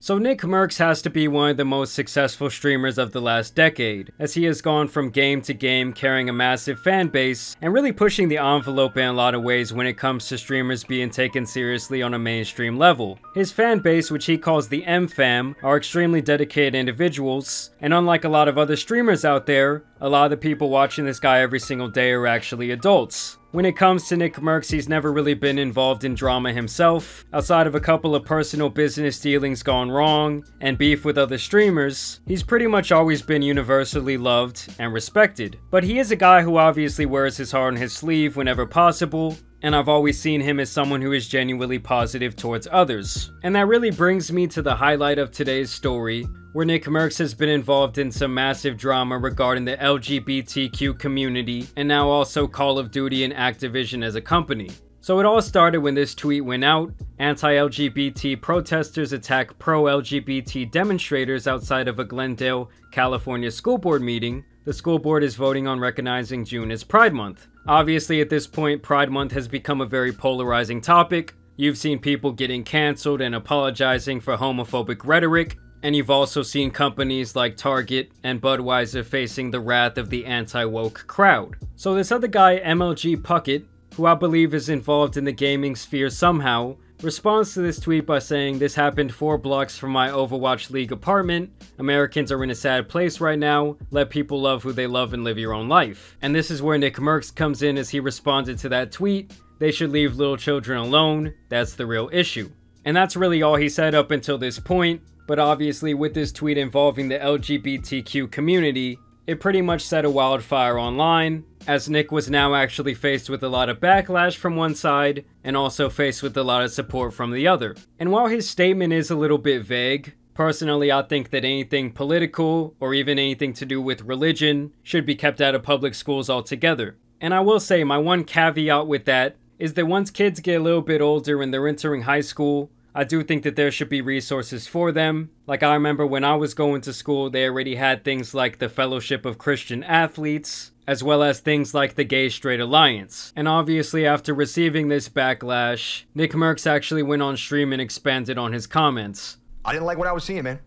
So Nick Mercs has to be one of the most successful streamers of the last decade, as he has gone from game to game carrying a massive fan base and really pushing the envelope in a lot of ways when it comes to streamers being taken seriously on a mainstream level. His fan base, which he calls the M-Fam, are extremely dedicated individuals, and unlike a lot of other streamers out there, a lot of the people watching this guy every single day are actually adults. When it comes to Nick Mercs, he's never really been involved in drama himself. Outside of a couple of personal business dealings gone wrong, and beef with other streamers, he's pretty much always been universally loved and respected. But he is a guy who obviously wears his heart on his sleeve whenever possible, and I've always seen him as someone who is genuinely positive towards others. And that really brings me to the highlight of today's story, where Nick Mercs has been involved in some massive drama regarding the LGBTQ community, and now also Call of Duty and Activision as a company. So it all started when this tweet went out. Anti-LGBT protesters attack pro-LGBT demonstrators outside of a Glendale, California school board meeting. The school board is voting on recognizing June as Pride Month. Obviously at this point, Pride Month has become a very polarizing topic. You've seen people getting cancelled and apologizing for homophobic rhetoric, and you've also seen companies like Target and Budweiser facing the wrath of the anti-woke crowd. So this other guy, MLG Puckett, who I believe is involved in the gaming sphere somehow, responds to this tweet by saying, "This happened 4 blocks from my Overwatch League apartment. Americans are in a sad place right now. Let people love who they love and live your own life." And this is where Nick Mercs comes in, as he responded to that tweet. "They should leave little children alone. That's the real issue." And that's really all he said up until this point. But obviously with this tweet involving the LGBTQ community, it pretty much set a wildfire online, as Nick was now actually faced with a lot of backlash from one side, and also faced with a lot of support from the other. And while his statement is a little bit vague, personally I think that anything political, or even anything to do with religion, should be kept out of public schools altogether. And I will say, my one caveat with that is that once kids get a little bit older and they're entering high school, I do think that there should be resources for them. Like, I remember when I was going to school, they already had things like the Fellowship of Christian Athletes, as well as things like the Gay Straight Alliance. And obviously after receiving this backlash, Nick Mercs actually went on stream and expanded on his comments. I didn't like what I was seeing, man.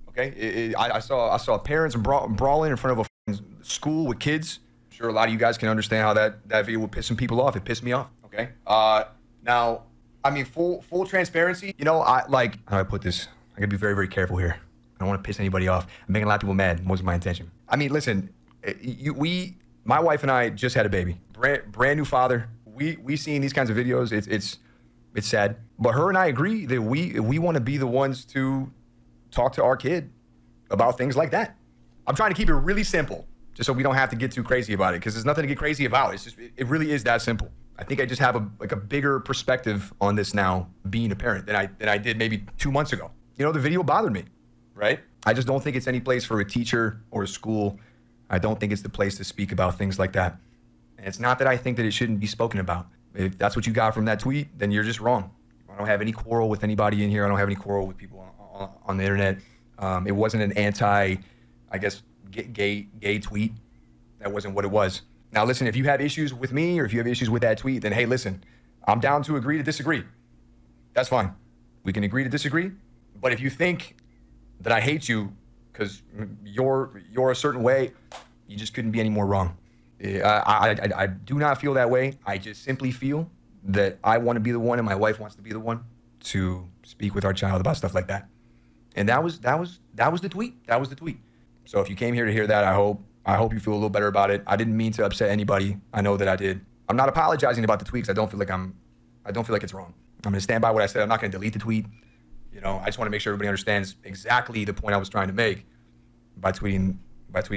Okay, I saw parents brawling in front of a school with kids. I'm sure a lot of you guys can understand how that video would piss some people off. It pissed me off, okay? Now, I mean, full transparency, you know, how do I put this? I gotta be very, very careful here. I don't want to piss anybody off. I'm making a lot of people mad. Wasn't my intention. I mean, listen, my wife and I just had a baby. Brand new father. We seen these kinds of videos. It's sad. But her and I agree that we want to be the ones to talk to our kid about things like that. I'm trying to keep it really simple, just so we don't have to get too crazy about it, because there's nothing to get crazy about. It's just, it really is that simple. I think I just have a bigger perspective on this now, being a parent, than I did maybe 2 months ago. You know, the video bothered me, right? I just don't think it's any place for a teacher or a school. I don't think it's the place to speak about things like that. And it's not that I think that it shouldn't be spoken about. If that's what you got from that tweet, then you're just wrong. I don't have any quarrel with anybody in here. I don't have any quarrel with people on the internet. It wasn't an anti, I guess, gay tweet. That wasn't what it was. Now, listen, if you have issues with me or if you have issues with that tweet, then hey, listen, I'm down to agree to disagree. That's fine. We can agree to disagree. But if you think that I hate you because you're a certain way, you just couldn't be any more wrong. I do not feel that way. I just simply feel that I want to be the one and my wife wants to be the one to speak with our child about stuff like that. And that was the tweet. That was the tweet. So if you came here to hear that, I hope you feel a little better about it. I didn't mean to upset anybody. I know that I did. I'm not apologizing about the tweet because I don't feel like it's wrong. I'm gonna stand by what I said. I'm not gonna delete the tweet. You know, I just want to make sure everybody understands exactly the point I was trying to make by tweeting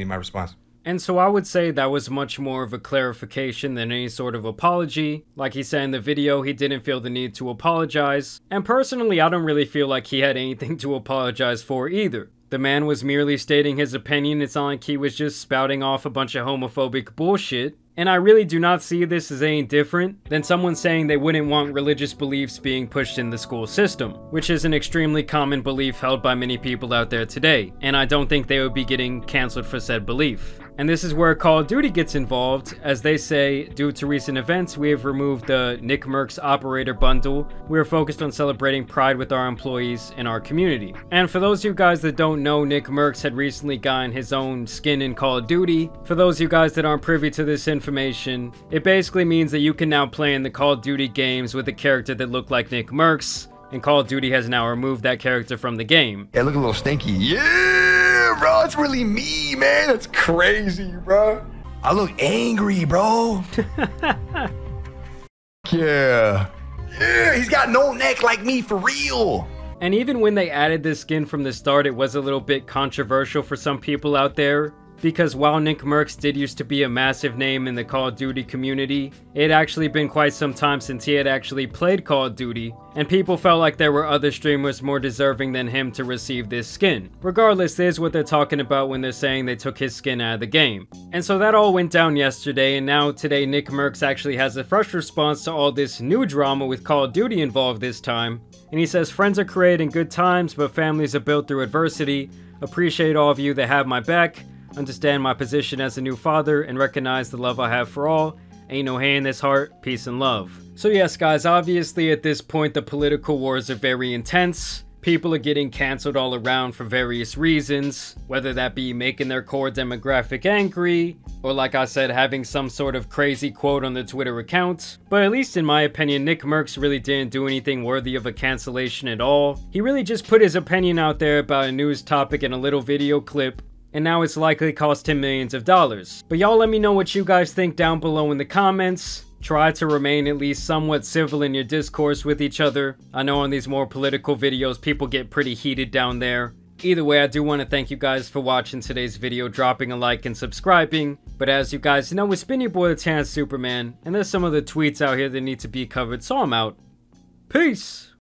my response. And so I would say that was much more of a clarification than any sort of apology. Like he said in the video, he didn't feel the need to apologize. And personally, I don't really feel like he had anything to apologize for either. The man was merely stating his opinion. It's not like he was just spouting off a bunch of homophobic bullshit. And I really do not see this as any different than someone saying they wouldn't want religious beliefs being pushed in the school system, which is an extremely common belief held by many people out there today, and I don't think they would be getting cancelled for said belief. And this is where Call of Duty gets involved, as they say, due to recent events, we have removed the Nick Mercs Operator Bundle. We are focused on celebrating pride with our employees and our community. And for those of you guys that don't know, Nick Mercs had recently gotten his own skin in Call of Duty. For those of you guys that aren't privy to this information, it basically means that you can now play in the Call of Duty games with a character that looked like Nick Mercs, and Call of Duty has now removed that character from the game. Yeah, look a little stinky. Yeah, bro, it's really me, man. That's crazy, bro. I look angry, bro. Yeah. Yeah, he's got no neck like me for real. And even when they added this skin from the start, it was a little bit controversial for some people out there. Because while Nick Mercs did used to be a massive name in the Call of Duty community, it had actually been quite some time since he had actually played Call of Duty, and people felt like there were other streamers more deserving than him to receive this skin. Regardless, there's what they're talking about when they're saying they took his skin out of the game. And so that all went down yesterday, and now today Nick Mercs actually has a fresh response to all this new drama with Call of Duty involved this time. And he says, "Friends are created in good times, but families are built through adversity. Appreciate all of you that have my back. Understand my position as a new father and recognize the love I have for all. Ain't no hate in this heart. Peace and love." So yes guys, obviously at this point the political wars are very intense. People are getting cancelled all around for various reasons, whether that be making their core demographic angry, or like I said, having some sort of crazy quote on their Twitter account. But at least in my opinion, Nick Mercs really didn't do anything worthy of a cancellation at all. He really just put his opinion out there about a news topic in a little video clip, and now it's likely cost him millions of dollars. But y'all let me know what you guys think down below in the comments. Try to remain at least somewhat civil in your discourse with each other. I know on these more political videos, people get pretty heated down there. Either way, I do want to thank you guys for watching today's video, dropping a like and subscribing. But as you guys know, it's been your boy the Tan Superman, and there's some other tweets out here that need to be covered, so I'm out. Peace!